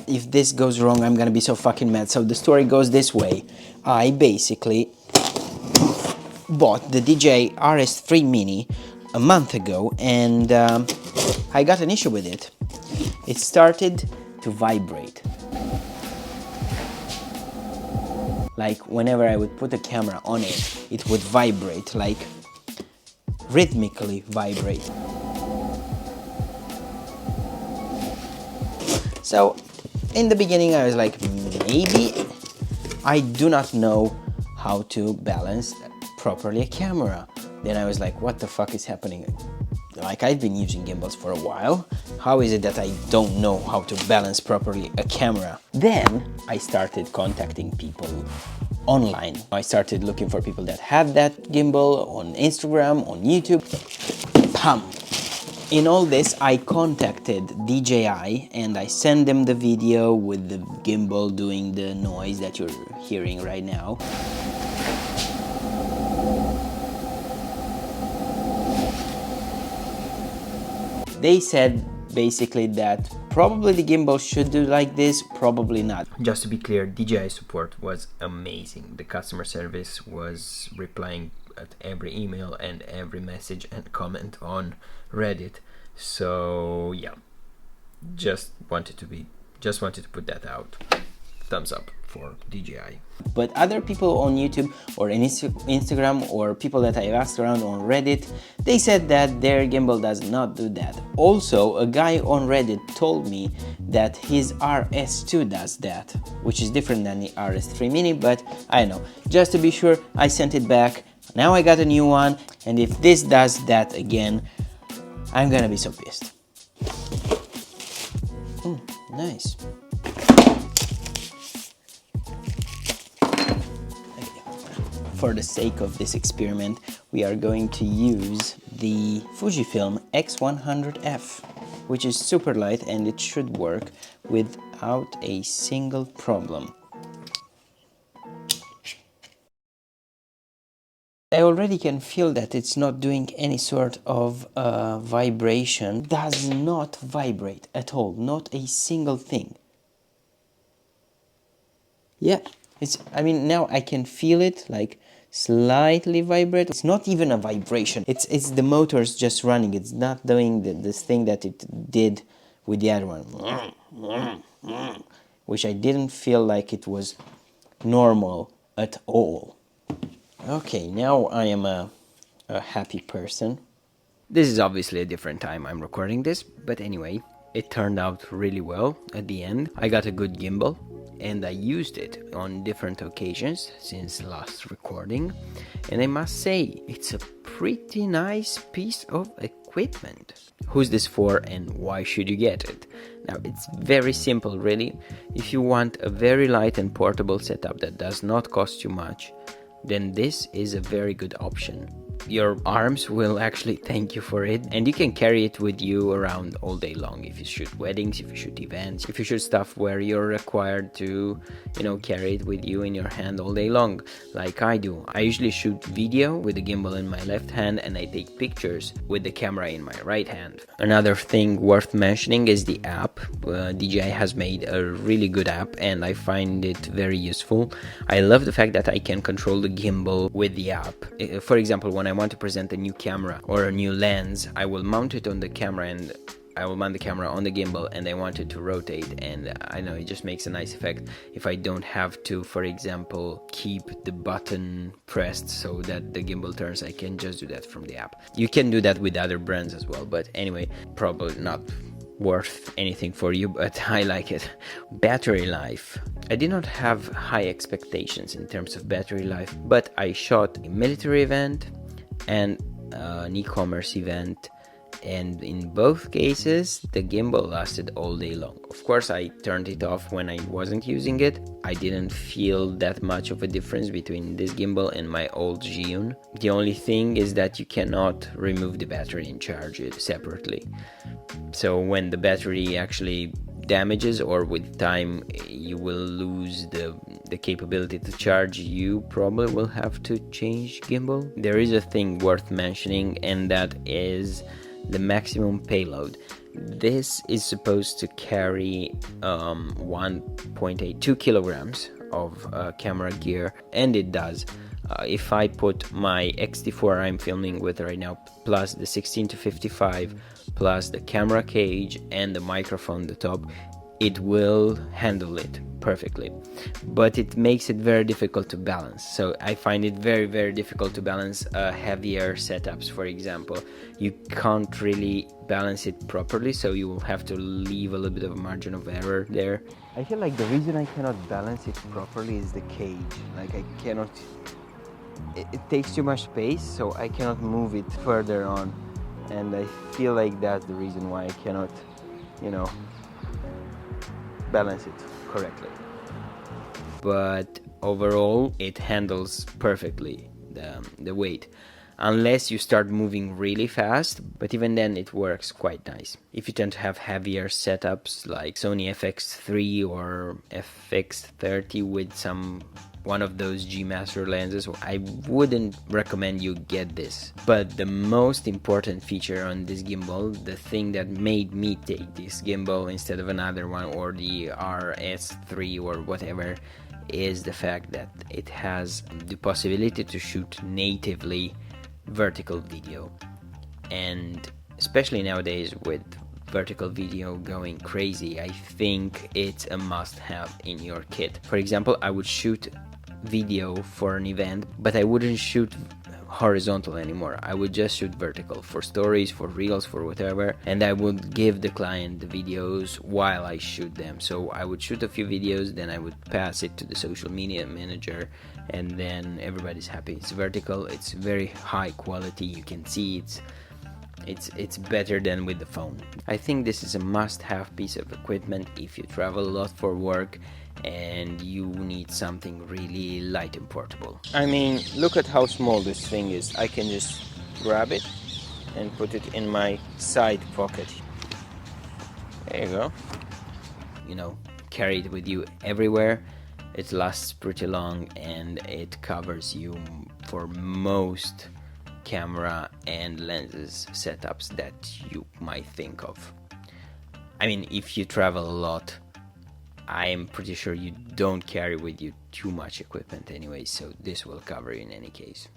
If this goes wrong, I'm gonna be so fucking mad. So the story goes this way. I basically bought the DJI RS3 Mini a month ago, and I got an issue with it. It started to vibrate. Like whenever I would put a camera on it, it would vibrate, like rhythmically vibrate. So in the beginning I was like, maybe I do not know how to balance properly a camera. Then I was like, what the fuck is happening? Like, I've been using gimbals for a while. How is it that I don't know how to balance properly a camera? Then I started contacting people online. I started looking for people that had that gimbal on Instagram, on YouTube. Pam! In all this, I contacted DJI and I sent them the video with the gimbal doing the noise that you're hearing right now. They said basically that probably the gimbal should do like this, probably not. Just to be clear, DJI support was amazing. The customer service was replying at every email and every message and comment on Reddit. So yeah, just wanted to put that out. Thumbs up for DJI. But other people on YouTube or in Instagram or people that I asked around on Reddit, they said that their gimbal does not do that. Also, a guy on Reddit told me that his RS2 does that, which is different than the RS3 Mini, but I don't know. Just to be sure, I sent it back. Now I got a new one, and if this does that again, I'm gonna be so pissed. Nice. For the sake of this experiment, we are going to use the Fujifilm X100F, which is super light and it should work without a single problem. I already can feel that it's not doing any sort of vibration. It does not vibrate at all, not a single thing. Yeah, I mean, now I can feel it like slightly vibrate. It's not even a vibration. It's the motors just running. It's not doing this thing that it did with the other one, which I didn't feel like it was normal at all. Okay, now I am a happy person. This is obviously a different time I'm recording this, but anyway, it turned out really well at the end. I got a good gimbal and I used it on different occasions since last recording, and I must say it's a pretty nice piece of equipment. Who's this for and why should you get it? Now, it's very simple really. If you want a very light and portable setup that does not cost you much, then this is a very good option. Your arms will actually thank you for it, and you can carry it with you around all day long if you shoot weddings, if you shoot events, if you shoot stuff where you're required to, carry it with you in your hand all day long, like I do. I usually shoot video with the gimbal in my left hand and I take pictures with the camera in my right hand. Another thing worth mentioning is the app. DJI has made a really good app and I find it very useful. I love the fact that I can control the gimbal with the app. For example, when I want to present a new camera or a new lens, I will mount it on the camera and I will mount the camera on the gimbal and I want it to rotate, and I know it just makes a nice effect if I don't have to, for example, keep the button pressed so that the gimbal turns. I can just do that from the app. You can do that with other brands as well, but anyway, probably not worth anything for you, but I like it. Battery life. I did not have high expectations in terms of battery life, but I shot a military event and an e-commerce event, and in both cases the gimbal lasted all day long. Of course, I turned it off when I wasn't using it. I didn't feel that much of a difference between this gimbal and my old Zhiyun. The only thing is that you cannot remove the battery and charge it separately. So when the battery actually damages, or with time you will lose the capability to charge, you probably will have to change gimbal. There is a thing worth mentioning, and that is the maximum payload. This is supposed to carry 1.82 kilograms of camera gear, and it does. If I put my X-T4 I'm filming with right now, plus the 16 to 55, plus the camera cage and the microphone on the top, it will handle it perfectly. But it makes it very difficult to balance. So I find it very difficult to balance heavier setups. For example, you can't really balance it properly, so you will have to leave a little bit of a margin of error there. I feel like the reason I cannot balance it properly is the cage. Like I cannot, it takes too much space, so I cannot move it further on, and I feel like that's the reason why I cannot, you know, balance it correctly. But overall it handles perfectly the weight, unless you start moving really fast, but even then it works quite nice. If you tend to have heavier setups like Sony FX3 or FX30 with one of those G Master lenses, I wouldn't recommend you get this. But the most important feature on this gimbal, the thing that made me take this gimbal instead of another one or the RS3 or whatever, is the fact that it has the possibility to shoot natively vertical video. And especially nowadays with vertical video going crazy, I think it's a must-have in your kit. For example, I would shoot video for an event, but I wouldn't shoot horizontal anymore. I would just shoot vertical for stories, for reels, for whatever, and I would give the client the videos while I shoot them. So I would shoot a few videos, then I would pass it to the social media manager, and then everybody's happy. It's vertical, it's very high quality, you can see it's better than with the phone. I think this is a must-have piece of equipment if you travel a lot for work and you need something really light and portable. I mean, look at how small this thing is. I can just grab it and put it in my side pocket. There you go. You know, carry it with you everywhere. It lasts pretty long and it covers you for most camera and lenses setups that you might think of. I mean, if you travel a lot, I am pretty sure you don't carry with you too much equipment anyway, so this will cover you in any case.